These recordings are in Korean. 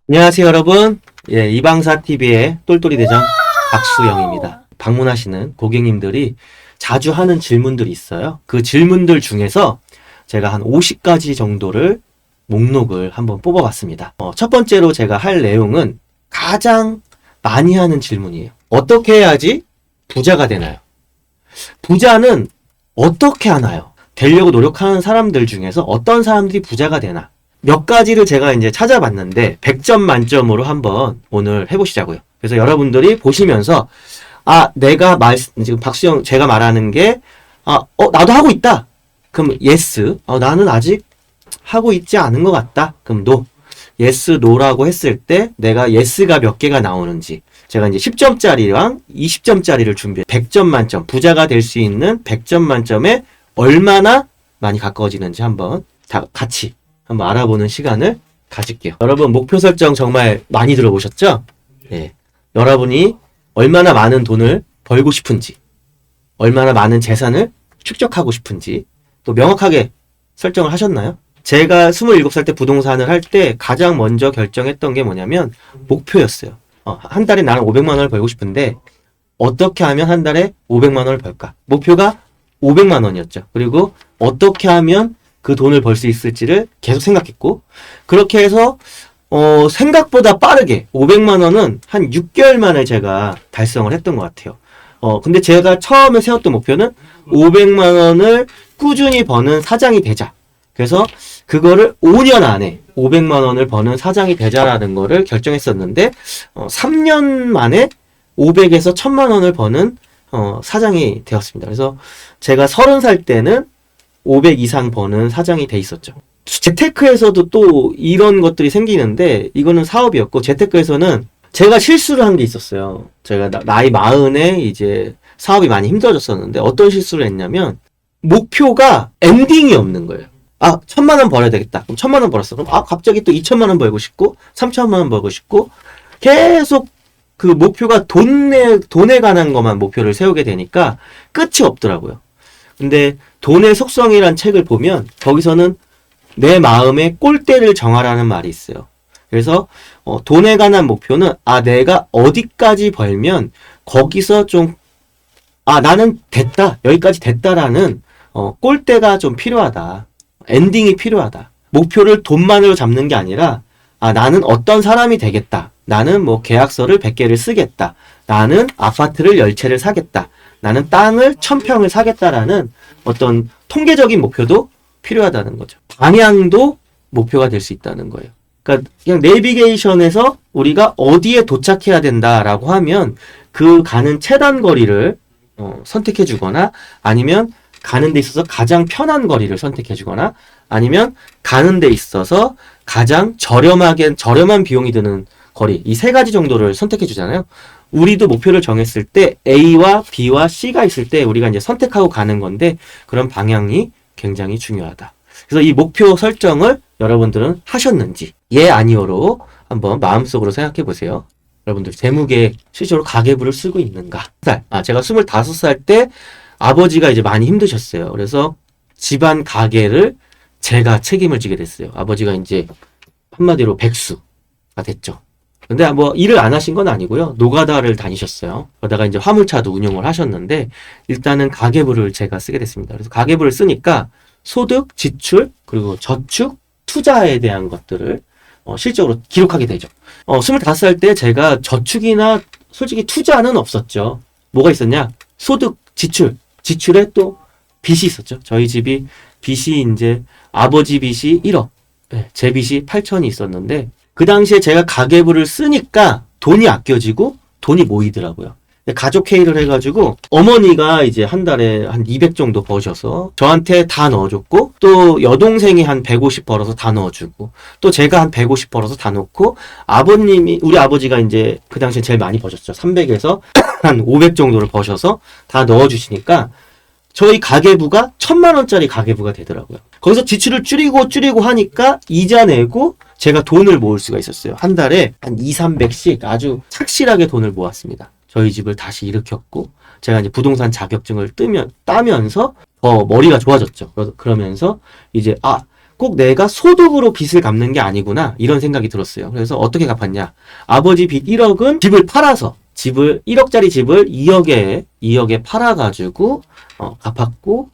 안녕하세요 여러분. 이방사TV의 똘똘이 대장 박수영입니다. 방문하시는 고객님들이 자주 하는 질문들이 있어요. 그 질문들 중에서 제가 한 50가지 정도를 목록을 한번 뽑아봤습니다. 첫 번째로 제가 할 내용은 가장 많이 하는 질문이에요. 어떻게 해야지 부자가 되나요? 부자는 어떻게 하나요? 되려고 노력하는 사람들 중에서 어떤 사람들이 부자가 되나? 몇 가지를 제가 이제 찾아봤는데 100점 만점으로 한번 오늘 해보시자고요. 그래서 여러분들이 보시면서 지금 박수영 제가 말하는 게 나도 하고 있다. 그럼 yes. 나는 아직 하고 있지 않은 것 같다. 그럼 no. yes, no라고 했을 때 내가 yes가 몇 개가 나오는지 제가 이제 10점짜리랑 20점짜리를 준비해 100점 만점 부자가 될 수 있는 100점 만점에 얼마나 많이 가까워지는지 한번 다 같이 한번 알아보는 시간을 가질게요. 여러분 목표 설정 정말 많이 들어보셨죠? 네. 여러분이 얼마나 많은 돈을 벌고 싶은지, 얼마나 많은 재산을 축적하고 싶은지 또 명확하게 설정을 하셨나요? 제가 27살 때 부동산을 할 때 가장 먼저 결정했던 게 뭐냐면 목표였어요. 한 달에 나는 500만 원을 벌고 싶은데 어떻게 하면 한 달에 500만 원을 벌까? 목표가 500만 원이었죠. 그리고 어떻게 하면 그 돈을 벌 수 있을지를 계속 생각했고 그렇게 해서 생각보다 빠르게 500만 원은 한 6개월 만에 제가 달성을 했던 것 같아요. 근데 제가 처음에 세웠던 목표는 500만 원을 꾸준히 버는 사장이 되자. 그래서 그거를 5년 안에 500만 원을 버는 사장이 되자라는 거를 결정했었는데 3년 만에 500에서 1000만 원을 버는 사장이 되었습니다. 그래서 제가 30살 때는 500 이상 버는 사장이 돼 있었죠. 재테크에서도 또 이런 것들이 생기는데 이거는 사업이었고 재테크에서는 제가 실수를 한 게 있었어요. 제가 나이 40에 이제 사업이 많이 힘들어졌었는데 어떤 실수를 했냐면 목표가 엔딩이 없는 거예요. 1000만 원 벌어야 되겠다. 그럼 1000만 원 벌었어. 그럼 갑자기 또 2000만 원 벌고 싶고 3000만 원 벌고 싶고 계속 그 목표가 돈에 관한 것만 목표를 세우게 되니까 끝이 없더라고요. 근데 돈의 속성이란 책을 보면 거기서는 내 마음의 꼴대를 정하라는 말이 있어요. 그래서 돈에 관한 목표는 내가 어디까지 벌면 거기서 좀 나는 됐다. 여기까지 됐다라는 꼴대가 좀 필요하다. 엔딩이 필요하다. 목표를 돈만으로 잡는 게 아니라 나는 어떤 사람이 되겠다. 나는 뭐 계약서를 100개를 쓰겠다. 나는 아파트를 10채를 사겠다. 나는 땅을 1000평을 사겠다라는 어떤 통계적인 목표도 필요하다는 거죠. 방향도 목표가 될 수 있다는 거예요. 그러니까 그냥 내비게이션에서 우리가 어디에 도착해야 된다라고 하면 그 가는 최단 거리를 선택해 주거나 아니면 가는 데 있어서 가장 편한 거리를 선택해 주거나 아니면 가는 데 있어서 가장 저렴한 비용이 드는 거리 이 세 가지 정도를 선택해 주잖아요. 우리도 목표를 정했을 때 A와 B와 C가 있을 때 우리가 이제 선택하고 가는 건데 그런 방향이 굉장히 중요하다. 그래서 이 목표 설정을 여러분들은 하셨는지 아니오로 한번 마음속으로 생각해 보세요. 여러분들 재무계획 실제로 가계부를 쓰고 있는가? 제가 25살 때 아버지가 이제 많이 힘드셨어요. 그래서 집안 가계를 제가 책임을 지게 됐어요. 아버지가 이제 한마디로 백수가 됐죠. 근데 뭐 일을 안 하신 건 아니고요. 노가다를 다니셨어요. 그러다가 이제 화물차도 운영을 하셨는데 일단은 가계부를 제가 쓰게 됐습니다. 그래서 가계부를 쓰니까 소득, 지출, 그리고 저축, 투자에 대한 것들을 실적으로 기록하게 되죠. 25살 때 제가 저축이나 솔직히 투자는 없었죠. 뭐가 있었냐? 소득, 지출에 또 빚이 있었죠. 저희 집이 빚이 이제 아버지 빚이 1억, 제 빚이 8천이 있었는데 그 당시에 제가 가계부를 쓰니까 돈이 아껴지고 돈이 모이더라고요. 가족 회의를 해가지고 어머니가 이제 한 달에 한 200 정도 버셔서 저한테 다 넣어줬고 또 여동생이 한 150 벌어서 다 넣어주고 또 제가 한 150 벌어서 다 넣고 우리 아버지가 이제 그 당시에 제일 많이 버셨죠. 300에서 한 500 정도를 버셔서 다 넣어주시니까 저희 가계부가 1000만 원짜리 가계부가 되더라고요. 거기서 지출을 줄이고 하니까 이자 내고 제가 돈을 모을 수가 있었어요. 한 달에 한 200~300씩 아주 착실하게 돈을 모았습니다. 저희 집을 다시 일으켰고 제가 이제 부동산 자격증을 따면서 더 머리가 좋아졌죠. 그러면서 이제 꼭 내가 소득으로 빚을 갚는 게 아니구나 이런 생각이 들었어요. 그래서 어떻게 갚았냐? 아버지 빚 1억은 집을 팔아서 1억짜리 집을 2억에 팔아가지고 갚았고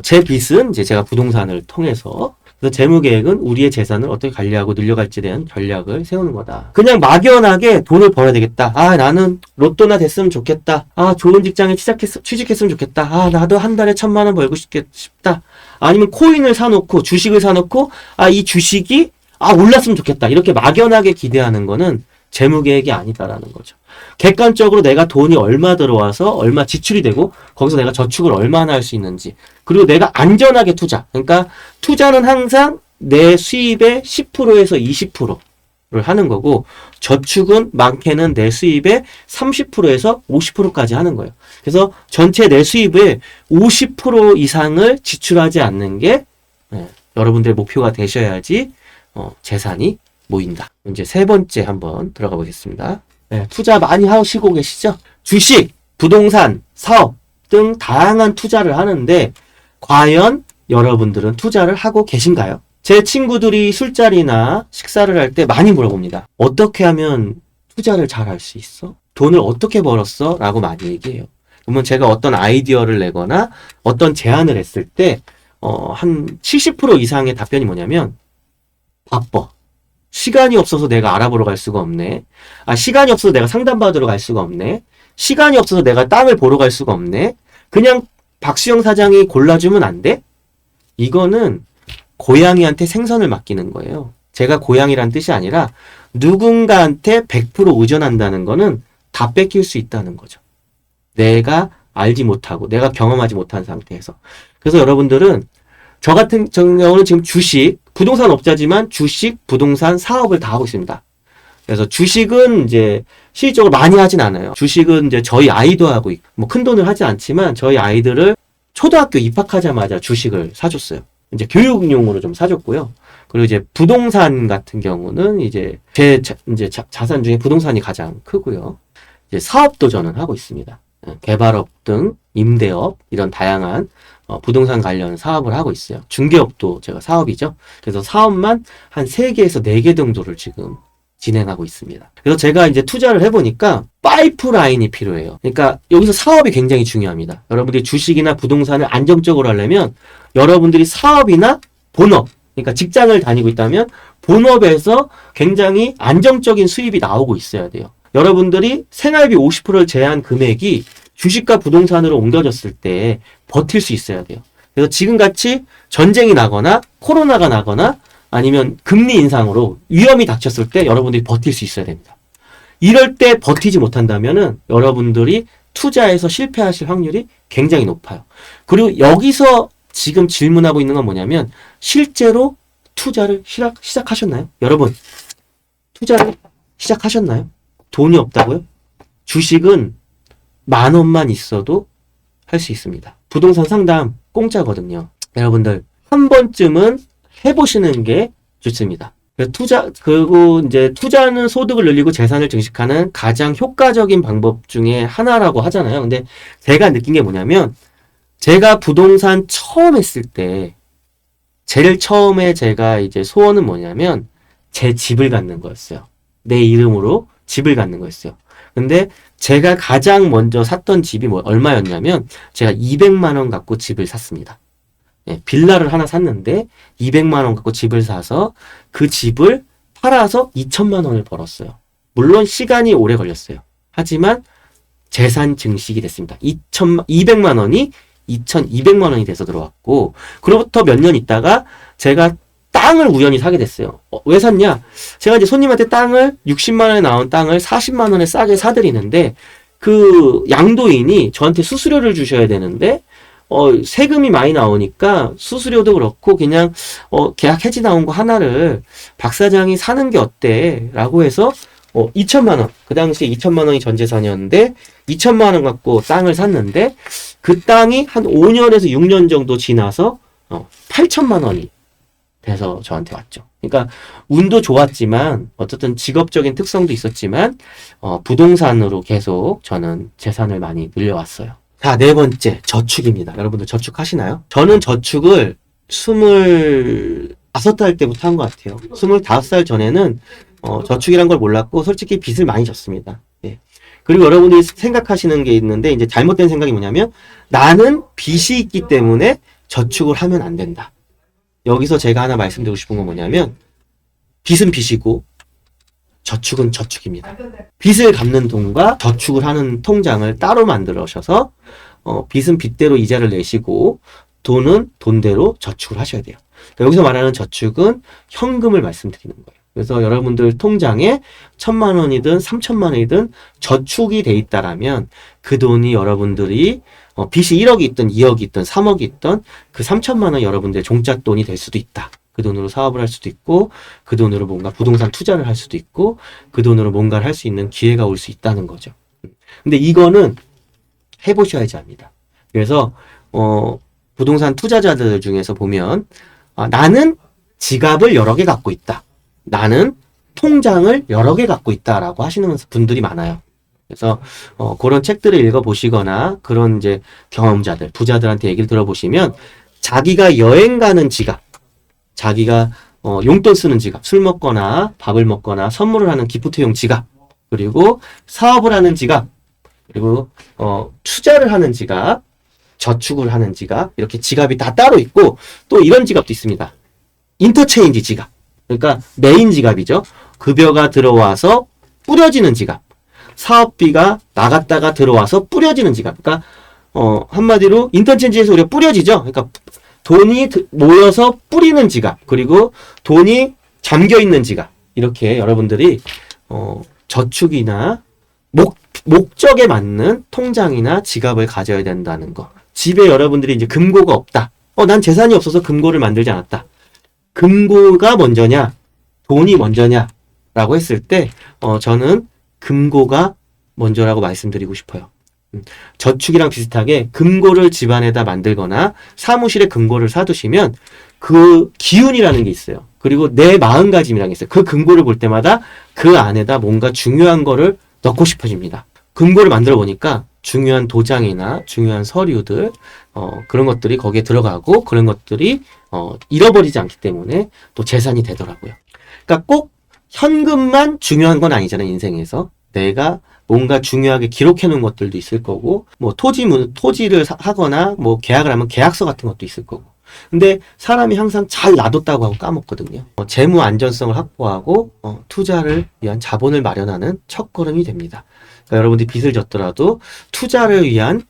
제 빚은 이제 제가 부동산을 통해서 그래서 재무계획은 우리의 재산을 어떻게 관리하고 늘려갈지에 대한 전략을 세우는 거다. 그냥 막연하게 돈을 벌어야 되겠다. 나는 로또나 됐으면 좋겠다. 좋은 직장에 취직했으면 좋겠다. 나도 한 달에 1,000만 원 벌고 싶다. 아니면 코인을 사놓고 주식을 사놓고 이 주식이 올랐으면 좋겠다. 이렇게 막연하게 기대하는 거는 재무계획이 아니다라는 거죠. 객관적으로 내가 돈이 얼마 들어와서 얼마 지출이 되고 거기서 내가 저축을 얼마나 할 수 있는지 그리고 내가 안전하게 투자 그러니까 투자는 항상 내 수입의 10%에서 20%를 하는 거고 저축은 많게는 내 수입의 30%에서 50%까지 하는 거예요. 그래서 전체 내 수입의 50% 이상을 지출하지 않는 게 여러분들의 목표가 되셔야지 재산이 모인다. 이제 세 번째 한번 들어가 보겠습니다. 투자 많이 하시고 계시죠? 주식, 부동산, 사업 등 다양한 투자를 하는데 과연 여러분들은 투자를 하고 계신가요? 제 친구들이 술자리나 식사를 할 때 많이 물어봅니다. 어떻게 하면 투자를 잘 할 수 있어? 돈을 어떻게 벌었어? 라고 많이 얘기해요. 그러면 제가 어떤 아이디어를 내거나 어떤 제안을 했을 때 한 70% 이상의 답변이 뭐냐면 바빠. 시간이 없어서 내가 알아보러 갈 수가 없네. 시간이 없어서 내가 상담받으러 갈 수가 없네. 시간이 없어서 내가 땅을 보러 갈 수가 없네. 그냥 박수영 사장이 골라주면 안 돼? 이거는 고양이한테 생선을 맡기는 거예요. 제가 고양이란 뜻이 아니라 누군가한테 100% 의존한다는 거는 다 뺏길 수 있다는 거죠. 내가 알지 못하고 내가 경험하지 못한 상태에서. 그래서 여러분들은 저 같은 경우는 지금 주식, 부동산 업자지만 주식, 부동산, 사업을 다 하고 있습니다. 그래서 주식은 이제 실질적으로 많이 하진 않아요. 주식은 이제 저희 아이도 하고 있고, 뭐 큰 돈을 하지 않지만 저희 아이들을 초등학교 입학하자마자 주식을 사줬어요. 이제 교육용으로 좀 사줬고요. 그리고 이제 부동산 같은 경우는 이제 이제 자산 중에 부동산이 가장 크고요. 이제 사업도 저는 하고 있습니다. 개발업 등 임대업 이런 다양한 부동산 관련 사업을 하고 있어요. 중개업도 제가 사업이죠. 그래서 사업만 한 3개에서 4개 정도를 지금 진행하고 있습니다. 그래서 제가 이제 투자를 해보니까 파이프라인이 필요해요. 그러니까 여기서 사업이 굉장히 중요합니다. 여러분들이 주식이나 부동산을 안정적으로 하려면 여러분들이 사업이나 본업, 그러니까 직장을 다니고 있다면 본업에서 굉장히 안정적인 수입이 나오고 있어야 돼요. 여러분들이 생활비 50%를 제한 금액이 주식과 부동산으로 옮겨졌을 때 버틸 수 있어야 돼요. 그래서 지금같이 전쟁이 나거나 코로나가 나거나 아니면 금리 인상으로 위험이 닥쳤을 때 여러분들이 버틸 수 있어야 됩니다. 이럴 때 버티지 못한다면은 여러분들이 투자에서 실패하실 확률이 굉장히 높아요. 그리고 여기서 지금 질문하고 있는 건 뭐냐면 실제로 투자를 시작하셨나요? 여러분, 투자를 시작하셨나요? 돈이 없다고요? 주식은 10,000원만 있어도 할 수 있습니다. 부동산 상담 공짜거든요. 여러분들 한 번쯤은 해보시는 게 좋습니다. 그리고 이제 투자는 소득을 늘리고 재산을 증식하는 가장 효과적인 방법 중에 하나라고 하잖아요. 근데 제가 느낀 게 뭐냐면 제가 부동산 처음 했을 때 제일 처음에 제가 이제 소원은 뭐냐면 제 집을 갖는 거였어요. 내 이름으로 집을 갖는 거였어요. 근데 제가 가장 먼저 샀던 집이 얼마였냐면 제가 200만 원 갖고 집을 샀습니다. 빌라를 하나 샀는데 200만 원 갖고 집을 사서 그 집을 팔아서 2천만 원을 벌었어요. 물론 시간이 오래 걸렸어요. 하지만 재산 증식이 됐습니다. 200만 원이 2,200만 원이 돼서 들어왔고 그로부터 몇 년 있다가 제가 땅을 우연히 사게 됐어요. 왜 샀냐? 제가 이제 손님한테 땅을 60만 원에 나온 땅을 40만 원에 싸게 사드리는데 그 양도인이 저한테 수수료를 주셔야 되는데 세금이 많이 나오니까 수수료도 그렇고 그냥 계약 해지 나온 거 하나를 박 사장이 사는 게 어때? 라고 해서 2천만 원. 그 당시에 2천만 원이 전 재산이었는데 2천만 원 갖고 땅을 샀는데 그 땅이 한 5년에서 6년 정도 지나서 8천만 원이 돼서 저한테 왔죠. 그러니까 운도 좋았지만 어쨌든 직업적인 특성도 있었지만 부동산으로 계속 저는 재산을 많이 늘려왔어요. 자, 네 번째, 저축입니다. 여러분들 저축하시나요? 저는 저축을 25살 때부터 한 것 같아요. 25살 전에는 저축이란 걸 몰랐고 솔직히 빚을 많이 졌습니다. 예. 그리고 여러분들이 생각하시는 게 있는데 이제 잘못된 생각이 뭐냐면 나는 빚이 있기 때문에 저축을 하면 안 된다. 여기서 제가 하나 말씀드리고 싶은 건 뭐냐면 빚은 빚이고 저축은 저축입니다. 빚을 갚는 돈과 저축을 하는 통장을 따로 만들어셔서 빚은 빚대로 이자를 내시고 돈은 돈대로 저축을 하셔야 돼요. 그러니까 여기서 말하는 저축은 현금을 말씀드리는 거예요. 그래서 여러분들 통장에 1,000만 원이든 3,000만 원이든 저축이 돼 있다라면 그 돈이 여러분들이 빚이 1억이 있든 2억이 있든 3억이 있든 그 3,000만 원 여러분들의 종잣돈이 될 수도 있다. 그 돈으로 사업을 할 수도 있고 그 돈으로 뭔가 부동산 투자를 할 수도 있고 그 돈으로 뭔가를 할 수 있는 기회가 올 수 있다는 거죠. 근데 이거는 해보셔야지 합니다. 그래서 부동산 투자자들 중에서 보면 나는 지갑을 여러 개 갖고 있다. 나는 통장을 여러 개 갖고 있다라고 하시는 분들이 많아요. 그래서 그런 책들을 읽어보시거나 그런 이제 경험자들, 부자들한테 얘기를 들어보시면 자기가 여행 가는 지갑, 자기가 용돈 쓰는 지갑, 술 먹거나 밥을 먹거나 선물을 하는 기프트용 지갑, 그리고 사업을 하는 지갑, 그리고 투자를 하는 지갑, 저축을 하는 지갑, 이렇게 지갑이 다 따로 있고 또 이런 지갑도 있습니다. 인터체인지 지갑. 그러니까 메인 지갑이죠. 급여가 들어와서 뿌려지는 지갑. 사업비가 나갔다가 들어와서 뿌려지는 지갑. 그러니까 한마디로 인터체인지에서 우리가 뿌려지죠. 그러니까 돈이 모여서 뿌리는 지갑. 그리고 돈이 잠겨 있는 지갑. 이렇게 여러분들이 저축이나 목적에 맞는 통장이나 지갑을 가져야 된다는 거. 집에 여러분들이 이제 금고가 없다. 난 재산이 없어서 금고를 만들지 않았다. 금고가 먼저냐, 돈이 먼저냐, 라고 했을 때, 저는 금고가 먼저라고 말씀드리고 싶어요. 저축이랑 비슷하게 금고를 집안에다 만들거나 사무실에 금고를 사두시면 그 기운이라는 게 있어요. 그리고 내 마음가짐이라는 게 있어요. 그 금고를 볼 때마다 그 안에다 뭔가 중요한 거를 넣고 싶어집니다. 금고를 만들어 보니까 중요한 도장이나 중요한 서류들 그런 것들이 거기에 들어가고 그런 것들이 잃어버리지 않기 때문에 또 재산이 되더라고요. 그러니까 꼭 현금만 중요한 건 아니잖아요. 인생에서 내가 뭔가 중요하게 기록해 놓은 것들도 있을 거고 뭐 토지를 하거나 뭐 계약을 하면 계약서 같은 것도 있을 거고 근데 사람이 항상 잘 놔뒀다고 하고 까먹거든요. 재무 안전성을 확보하고 투자를 위한 자본을 마련하는 첫걸음이 됩니다. 그러니까 여러분들이 빚을 졌더라도 투자를 위한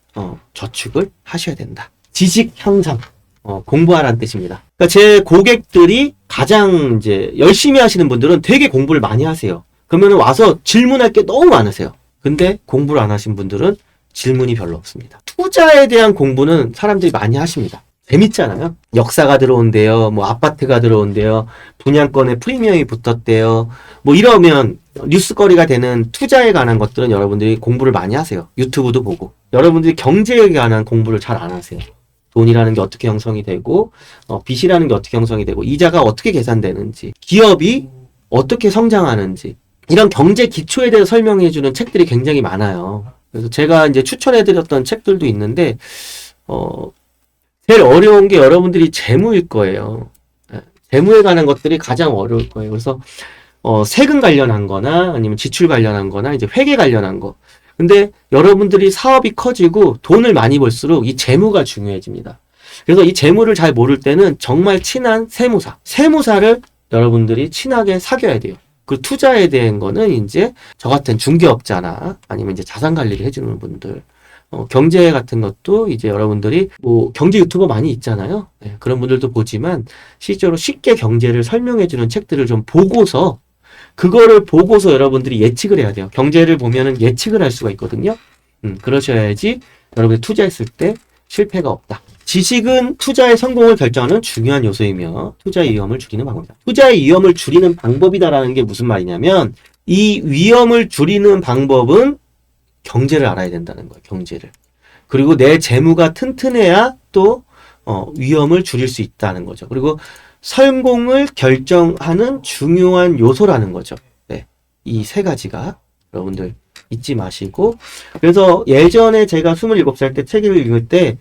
저축을 하셔야 된다. 지식 향상, 공부하라는 뜻입니다. 그러니까 제 고객들이 가장 이제 열심히 하시는 분들은 되게 공부를 많이 하세요. 그러면 와서 질문할 게 너무 많으세요. 근데 공부를 안 하신 분들은 질문이 별로 없습니다. 투자에 대한 공부는 사람들이 많이 하십니다. 재밌잖아요. 역사가 들어온대요. 뭐 아파트가 들어온대요. 분양권에 프리미엄이 붙었대요. 뭐 이러면 뉴스거리가 되는 투자에 관한 것들은 여러분들이 공부를 많이 하세요. 유튜브도 보고. 여러분들이 경제에 관한 공부를 잘 안 하세요. 돈이라는 게 어떻게 형성이 되고 빚이라는 게 어떻게 형성이 되고 이자가 어떻게 계산되는지 기업이 어떻게 성장하는지 이런 경제 기초에 대해서 설명해주는 책들이 굉장히 많아요. 그래서 제가 이제 추천해드렸던 책들도 있는데 제일 어려운 게 여러분들이 재무일 거예요. 재무에 관한 것들이 가장 어려울 거예요. 그래서 세금 관련한 거나 아니면 지출 관련한 거나 이제 회계 관련한 거. 근데 여러분들이 사업이 커지고 돈을 많이 벌수록 이 재무가 중요해집니다. 그래서 이 재무를 잘 모를 때는 정말 친한 세무사를 여러분들이 친하게 사귀어야 돼요. 그 투자에 대한 거는 이제 저 같은 중개업자나 아니면 이제 자산 관리를 해주는 분들, 경제 같은 것도 이제 여러분들이 뭐 경제 유튜버 많이 있잖아요. 네, 그런 분들도 보지만 실제로 쉽게 경제를 설명해주는 책들을 좀 보고서 그거를 보고서 여러분들이 예측을 해야 돼요. 경제를 보면은 예측을 할 수가 있거든요. 그러셔야지 여러분이 투자했을 때 실패가 없다. 지식은 투자의 성공을 결정하는 중요한 요소이며 투자의 위험을 줄이는 방법이다. 투자의 위험을 줄이는 방법이다라는 게 무슨 말이냐면 이 위험을 줄이는 방법은 경제를 알아야 된다는 거예요. 경제를. 그리고 내 재무가 튼튼해야 또 위험을 줄일 수 있다는 거죠. 그리고 성공을 결정하는 중요한 요소라는 거죠. 네, 이 세 가지가 여러분들 잊지 마시고. 그래서 예전에 제가 27살 때 책을 읽을 때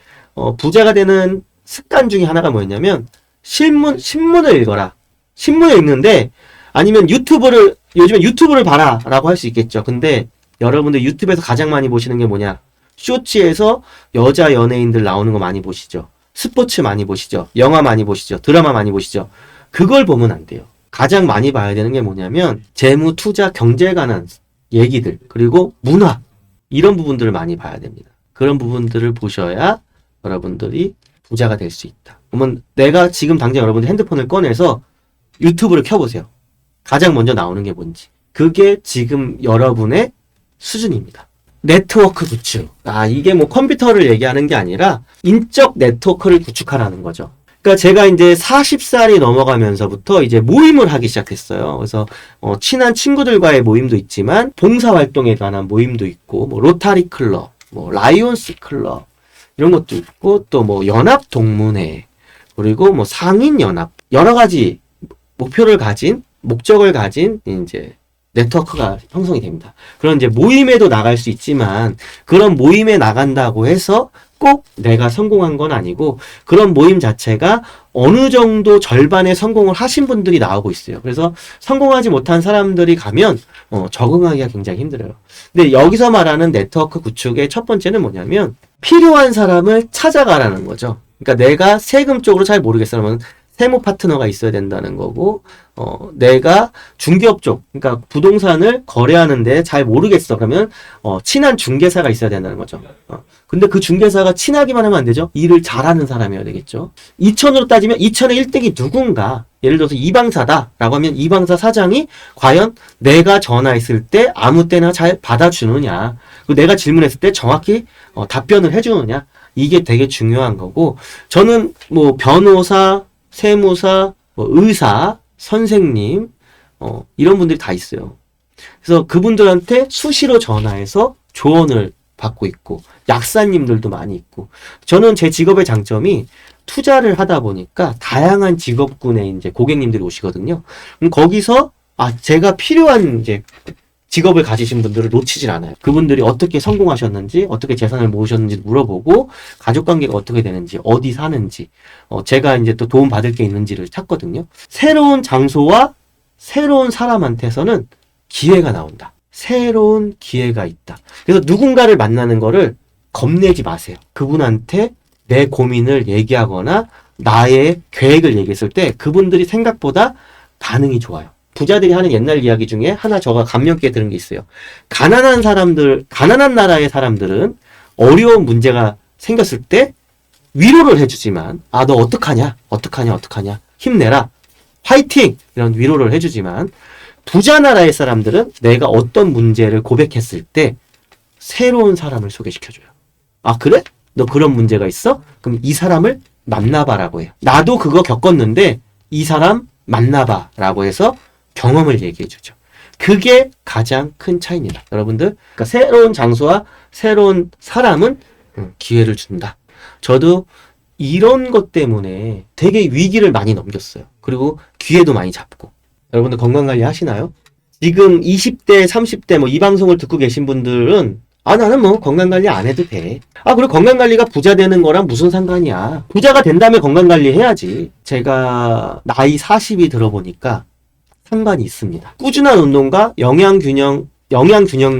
부자가 되는 습관 중에 하나가 뭐였냐면 신문을 읽어라. 신문을 읽는데 아니면 요즘에 유튜브를 봐라 라고 할 수 있겠죠. 근데 여러분들 유튜브에서 가장 많이 보시는 게 뭐냐? 쇼츠에서 여자 연예인들 나오는 거 많이 보시죠. 스포츠 많이 보시죠. 영화 많이 보시죠. 드라마 많이 보시죠. 그걸 보면 안 돼요. 가장 많이 봐야 되는 게 뭐냐면 재무, 투자, 경제에 관한 얘기들, 그리고 문화, 이런 부분들을 많이 봐야 됩니다. 그런 부분들을 보셔야 여러분들이 부자가 될 수 있다. 그러면 내가 지금 당장 여러분들 핸드폰을 꺼내서 유튜브를 켜보세요. 가장 먼저 나오는 게 뭔지. 그게 지금 여러분의 수준입니다. 네트워크 구축. 이게 뭐 컴퓨터를 얘기하는 게 아니라 인적 네트워크를 구축하라는 거죠. 그러니까 제가 이제 40살이 넘어가면서부터 이제 모임을 하기 시작했어요. 그래서 친한 친구들과의 모임도 있지만 봉사활동에 관한 모임도 있고, 뭐 로타리 클럽, 뭐 라이온스 클럽 이런 것도 있고, 또 뭐 연합 동문회, 그리고 뭐 상인 연합, 여러 가지 목적을 가진 이제 네트워크가 형성이 됩니다. 그런 이제 모임에도 나갈 수 있지만, 그런 모임에 나간다고 해서 꼭 내가 성공한 건 아니고, 그런 모임 자체가 어느 정도 절반의 성공을 하신 분들이 나오고 있어요. 그래서 성공하지 못한 사람들이 가면 적응하기가 굉장히 힘들어요. 근데 여기서 말하는 네트워크 구축의 첫 번째는 뭐냐면, 필요한 사람을 찾아가라는 거죠. 그러니까 내가 세금 쪽으로 잘 모르겠어. 그러면 세무 파트너가 있어야 된다는 거고, 내가 중개업 쪽, 그러니까 부동산을 거래하는데 잘 모르겠어. 그러면, 친한 중개사가 있어야 된다는 거죠. 근데 그 중개사가 친하기만 하면 안 되죠? 일을 잘하는 사람이어야 되겠죠? 2천으로 따지면 2천의 1등이 누군가, 예를 들어서 이방사다라고 하면 이방사 사장이 과연 내가 전화했을 때 아무 때나 잘 받아주느냐, 그리고 내가 질문했을 때 정확히 답변을 해주느냐, 이게 되게 중요한 거고, 저는 뭐 변호사, 세무사, 뭐 의사, 선생님, 이런 분들이 다 있어요. 그래서 그분들한테 수시로 전화해서 조언을 받고 있고, 약사님들도 많이 있고, 저는 제 직업의 장점이 투자를 하다 보니까 다양한 직업군의 이제 고객님들이 오시거든요. 그럼 거기서, 제가 필요한 이제 직업을 가지신 분들을 놓치질 않아요. 그분들이 어떻게 성공하셨는지, 어떻게 재산을 모으셨는지 물어보고, 가족관계가 어떻게 되는지, 어디 사는지, 제가 이제 또 도움 받을 게 있는지를 찾거든요. 새로운 장소와 새로운 사람한테서는 기회가 나온다. 새로운 기회가 있다. 그래서 누군가를 만나는 거를 겁내지 마세요. 그분한테 내 고민을 얘기하거나 나의 계획을 얘기했을 때 그분들이 생각보다 반응이 좋아요. 부자들이 하는 옛날 이야기 중에 하나 제가 감명 깊게 들은 게 있어요. 가난한 나라의 사람들은 어려운 문제가 생겼을 때 위로를 해주지만, 너 어떡하냐? 힘내라. 화이팅! 이런 위로를 해주지만, 부자 나라의 사람들은 내가 어떤 문제를 고백했을 때 새로운 사람을 소개시켜줘요. 그래? 너 그런 문제가 있어? 그럼 이 사람을 만나봐라고 해요. 나도 그거 겪었는데 이 사람 만나봐라고 해서 경험을 얘기해주죠. 그게 가장 큰 차이입니다. 여러분들, 그러니까 새로운 장소와 새로운 사람은 기회를 준다. 저도 이런 것 때문에 되게 위기를 많이 넘겼어요. 그리고 기회도 많이 잡고. 여러분들 건강관리 하시나요? 지금 20대, 30대 이 방송을 듣고 계신 분들은 나는 뭐 건강관리 안 해도 돼. 그리고 건강관리가 부자 되는 거랑 무슨 상관이야. 부자가 된 다음에 건강관리 해야지. 제가 나이 40이 들어보니까 상관이 있습니다. 꾸준한 운동과 영양균형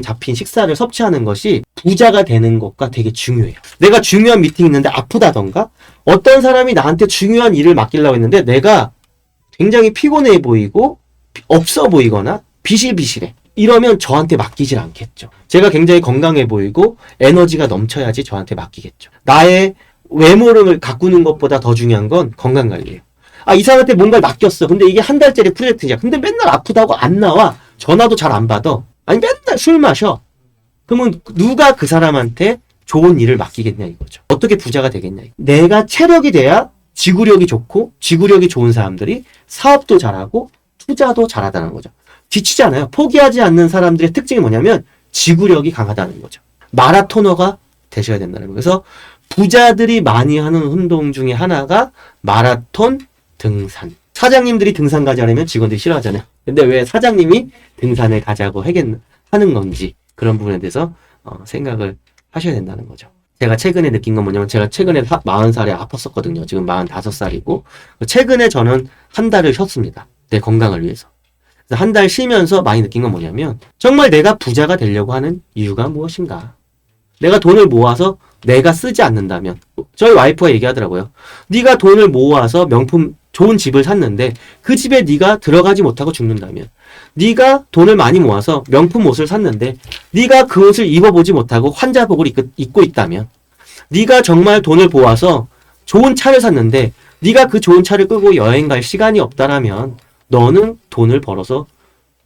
잡힌 식사를 섭취하는 것이 부자가 되는 것과 되게 중요해요. 내가 중요한 미팅이 있는데 아프다던가, 어떤 사람이 나한테 중요한 일을 맡기려고 했는데 내가 굉장히 피곤해 보이고 없어 보이거나 비실비실해. 이러면 저한테 맡기질 않겠죠. 제가 굉장히 건강해 보이고 에너지가 넘쳐야지 저한테 맡기겠죠. 나의 외모를 가꾸는 것보다 더 중요한 건 건강관리예요. 이 사람한테 뭔가를 맡겼어. 근데 이게 한 달짜리 프로젝트야. 근데 맨날 아프다고 안 나와. 전화도 잘 안 받아. 맨날 술 마셔. 그러면 누가 그 사람한테 좋은 일을 맡기겠냐 이거죠. 어떻게 부자가 되겠냐. 내가 체력이 돼야 지구력이 좋고, 지구력이 좋은 사람들이 사업도 잘하고 투자도 잘하다는 거죠. 지치지 않아요. 포기하지 않는 사람들의 특징이 뭐냐면 지구력이 강하다는 거죠. 마라토너가 되셔야 된다는 거예요. 그래서 부자들이 많이 하는 운동 중에 하나가 마라톤, 등산. 사장님들이 등산 가자면 직원들이 싫어하잖아요. 근데 왜 사장님이 등산을 가자고 하는 건지 그런 부분에 대해서 생각을 하셔야 된다는 거죠. 제가 최근에 느낀 건 뭐냐면 제가 최근에 40살에 아팠었거든요. 지금 45살이고 최근에 저는 한 달을 쉬었습니다. 내 건강을 위해서. 그래서 한 달 쉬면서 많이 느낀 건 뭐냐면 정말 내가 부자가 되려고 하는 이유가 무엇인가? 내가 돈을 모아서 내가 쓰지 않는다면 저희 와이프가 얘기하더라고요. 네가 돈을 모아서 명품 좋은 집을 샀는데 그 집에 네가 들어가지 못하고 죽는다면 네가 돈을 많이 모아서 명품 옷을 샀는데 네가 그 옷을 입어보지 못하고 환자복을 입고 있다면 네가 정말 돈을 모아서 좋은 차를 샀는데 네가 그 좋은 차를 끌고 여행 갈 시간이 없다라면 너는 돈을 벌어서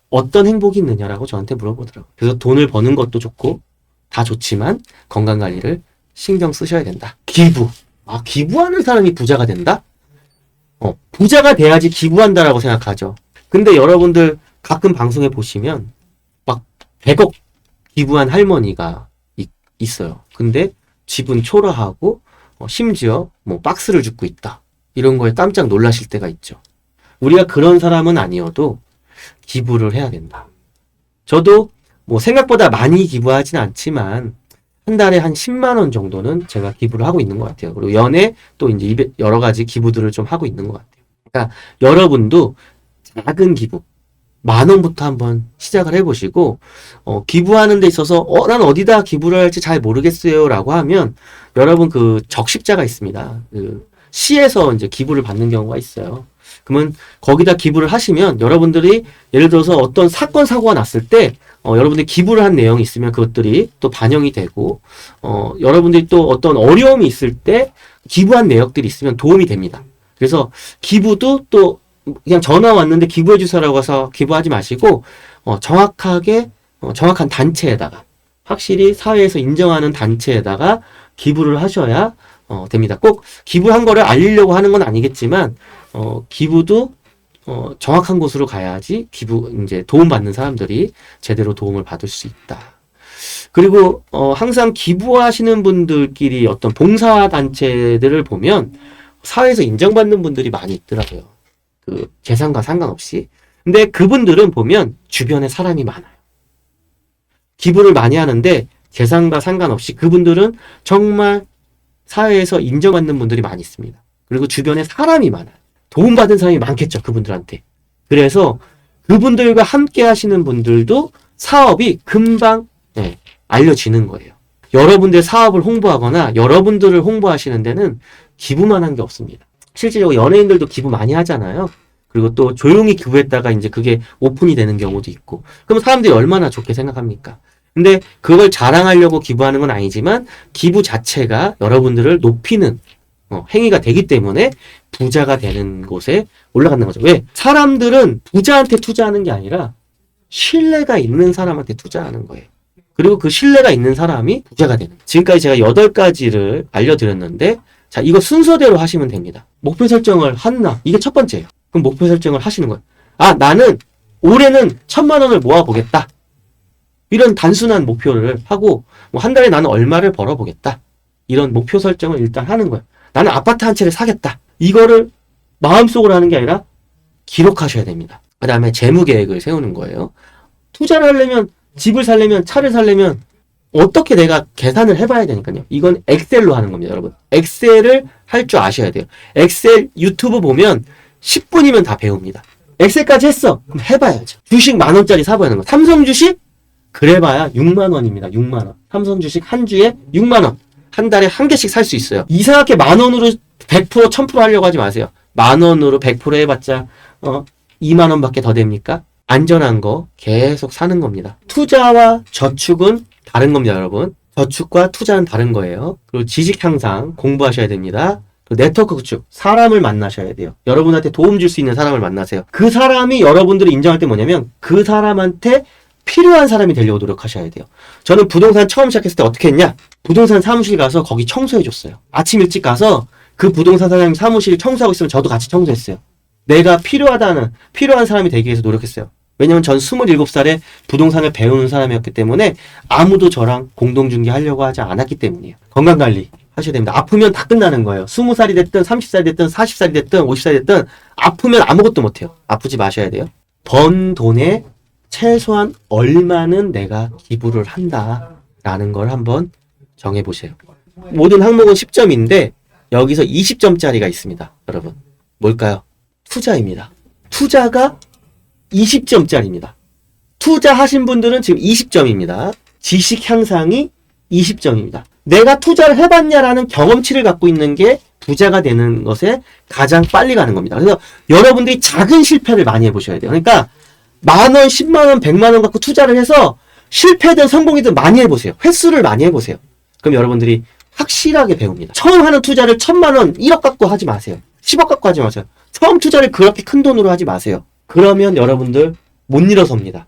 어떤 행복이 있느냐라고 저한테 물어보더라고요. 그래서 돈을 버는 것도 좋고 다 좋지만 건강관리를 신경 쓰셔야 된다. 기부. 기부하는 사람이 부자가 된다? 부자가 돼야지 기부한다라고 생각하죠. 근데 여러분들 가끔 방송에 보시면 막 100억 기부한 할머니가 있어요. 근데 집은 초라하고 심지어 뭐 박스를 줍고 있다. 이런 거에 깜짝 놀라실 때가 있죠. 우리가 그런 사람은 아니어도 기부를 해야 된다. 저도 뭐 생각보다 많이 기부하진 않지만 한 달에 한 10만 원 정도는 제가 기부를 하고 있는 것 같아요. 그리고 연애 또 이제 여러 가지 기부들을 좀 하고 있는 것 같아요. 그러니까 여러분도 작은 기부 10,000원부터 한번 시작을 해보시고 기부하는 데 있어서 난 어디다 기부를 할지 잘 모르겠어요 라고 하면 여러분 그 적십자가 있습니다. 그 시에서 이제 기부를 받는 경우가 있어요. 그러면 거기다 기부를 하시면 여러분들이 예를 들어서 어떤 사건 사고가 났을 때 여러분들이 기부를 한 내용이 있으면 그것들이 또 반영이 되고 여러분들이 또 어떤 어려움이 있을 때 기부한 내역들이 있으면 도움이 됩니다. 그래서 기부도 또 그냥 전화 왔는데 기부해 주세요라고 해서 기부하지 마시고 정확한 단체에다가 확실히 사회에서 인정하는 단체에다가 기부를 하셔야 됩니다. 꼭 기부한 거를 알리려고 하는 건 아니겠지만 기부도 정확한 곳으로 가야지 이제 도움받는 사람들이 제대로 도움을 받을 수 있다. 그리고 항상 기부하시는 분들끼리 어떤 봉사단체들을 보면 사회에서 인정받는 분들이 많이 있더라고요. 그 재산과 상관없이. 근데 그분들은 보면 주변에 사람이 많아요. 기부를 많이 하는데 재산과 상관없이 그분들은 정말 사회에서 인정받는 분들이 많이 있습니다. 그리고 주변에 사람이 많아요. 도움받은 사람이 많겠죠, 그분들한테. 그래서 그분들과 함께 하시는 분들도 사업이 금방 알려지는 거예요. 여러분들 사업을 홍보하거나 여러분들을 홍보하시는 데는 기부만 한 게 없습니다. 실제로 연예인들도 기부 많이 하잖아요. 그리고 또 조용히 기부했다가 이제 그게 오픈이 되는 경우도 있고. 그럼 사람들이 얼마나 좋게 생각합니까? 근데 그걸 자랑하려고 기부하는 건 아니지만 기부 자체가 여러분들을 높이는 행위가 되기 때문에 부자가 되는 곳에 올라가는 거죠. 왜? 사람들은 부자한테 투자하는 게 아니라 신뢰가 있는 사람한테 투자하는 거예요. 그리고 그 신뢰가 있는 사람이 부자가 되는 거예요. 지금까지 제가 8가지를 알려드렸는데 자, 이거 순서대로 하시면 됩니다. 목표 설정을 했나? 이게 첫 번째예요. 그럼 목표 설정을 하시는 거예요. 나는 올해는 1,000,000원을 모아보겠다. 이런 단순한 목표를 하고 한 달에 나는 얼마를 벌어보겠다. 이런 목표 설정을 일단 하는 거예요. 나는 아파트 한 채를 사겠다. 이거를 마음속으로 하는 게 아니라 기록하셔야 됩니다. 그 다음에 재무 계획을 세우는 거예요. 투자를 하려면 집을 살려면 차를 살려면 어떻게 내가 계산을 해봐야 되니까요. 이건 엑셀로 하는 겁니다, 여러분. 엑셀을 할 줄 아셔야 돼요. 엑셀 유튜브 보면 10분이면 다 배웁니다. 엑셀까지 했어. 그럼 해봐야죠. 주식 10,000원짜리 사봐야 하는 거. 삼성 주식? 그래봐야 60,000원입니다. 60,000원. 삼성 주식 한 주에 60,000원. 한 달에 한 개씩 살 수 있어요. 이상하게 10,000원으로 100%, 1000% 하려고 하지 마세요. 10,000원으로 100% 해봤자 20,000원밖에 더 됩니까? 안전한 거 계속 사는 겁니다. 투자와 저축은 다른 겁니다, 여러분. 저축과 투자는 다른 거예요. 그리고 지식 향상 공부하셔야 됩니다. 그리고 네트워크 구축, 사람을 만나셔야 돼요. 여러분한테 도움 줄 수 있는 사람을 만나세요. 그 사람이 여러분들이 인정할 때 뭐냐면 그 사람한테 필요한 사람이 되려고 노력하셔야 돼요. 저는 부동산 처음 시작했을 때 어떻게 했냐? 부동산 사무실 가서 거기 청소해줬어요. 아침 일찍 가서 그 부동산 사장님 사무실 청소하고 있으면 저도 같이 청소했어요. 내가 필요한 사람이 되기 위해서 노력했어요. 왜냐면 전 27살에 부동산을 배우는 사람이었기 때문에 아무도 저랑 공동중개 하려고 하지 않았기 때문이에요. 건강관리 하셔야 됩니다. 아프면 다 끝나는 거예요. 20살이 됐든 30살이 됐든 40살이 됐든 50살이 됐든 아프면 아무것도 못해요. 아프지 마셔야 돼요. 번 돈에 최소한 얼마는 내가 기부를 한다라는 걸 한번 정해보세요. 모든 항목은 10점인데 여기서 20점짜리가 있습니다. 여러분 뭘까요? 투자입니다. 투자가 20점짜리입니다. 투자하신 분들은 지금 20점입니다. 지식 향상이 20점입니다. 내가 투자를 해봤냐라는 경험치를 갖고 있는 게 부자가 되는 것에 가장 빨리 가는 겁니다. 그래서 여러분들이 작은 실패를 많이 해보셔야 돼요. 그러니까 만원, 10만원, 100만원 갖고 투자를 해서 실패든 성공이든 많이 해보세요. 횟수를 많이 해보세요. 그럼 여러분들이 확실하게 배웁니다. 처음 하는 투자를 1000만원, 1억 갖고 하지 마세요. 10억 갖고 하지 마세요. 처음 투자를 그렇게 큰 돈으로 하지 마세요. 그러면 여러분들 못 일어섭니다.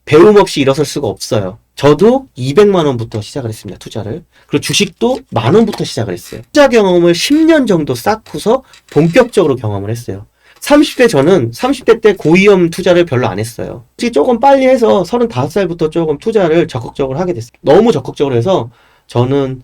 배움 없이 일어설 수가 없어요. 저도 200만원부터 시작을 했습니다. 투자를. 그리고 주식도 만원부터 시작을 했어요. 투자 경험을 10년 정도 쌓고서 본격적으로 경험을 했어요. 30대 저는 30대 때 고위험 투자를 별로 안 했어요. 솔직히 조금 빨리 해서 35살부터 조금 투자를 적극적으로 하게 됐어요. 너무 적극적으로 해서 저는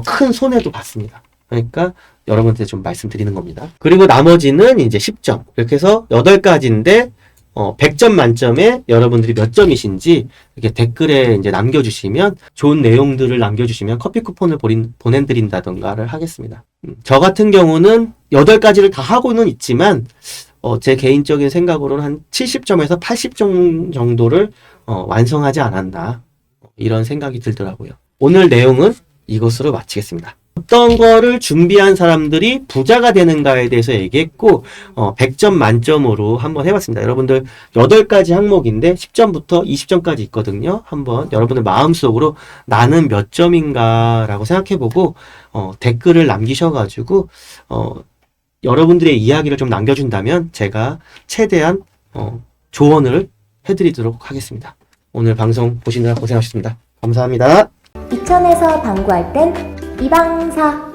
큰 손해도 봤습니다. 그러니까 여러분한테 좀 말씀드리는 겁니다. 그리고 나머지는 이제 10점. 이렇게 해서 8가지인데 100점 만점에 여러분들이 몇 점이신지 이렇게 댓글에 이제 남겨주시면 좋은 내용들을 남겨주시면 커피 쿠폰을 보내드린다던가를 하겠습니다. 저 같은 경우는 8가지를 다 하고는 있지만 제 개인적인 생각으로는 한 70점에서 80점 정도를 완성하지 않았나 이런 생각이 들더라고요. 오늘 내용은 이것으로 마치겠습니다. 어떤 거를 준비한 사람들이 부자가 되는가에 대해서 얘기했고 100점 만점으로 한번 해봤습니다. 여러분들 8가지 항목인데 10점부터 20점까지 있거든요. 한번 여러분들 마음속으로 나는 몇 점인가 라고 생각해보고 댓글을 남기셔가지고 여러분들의 이야기를 좀 남겨준다면 제가 최대한 조언을 해드리도록 하겠습니다. 오늘 방송 보시느라 고생하셨습니다. 감사합니다. 이천에서 방구할 땐 이방사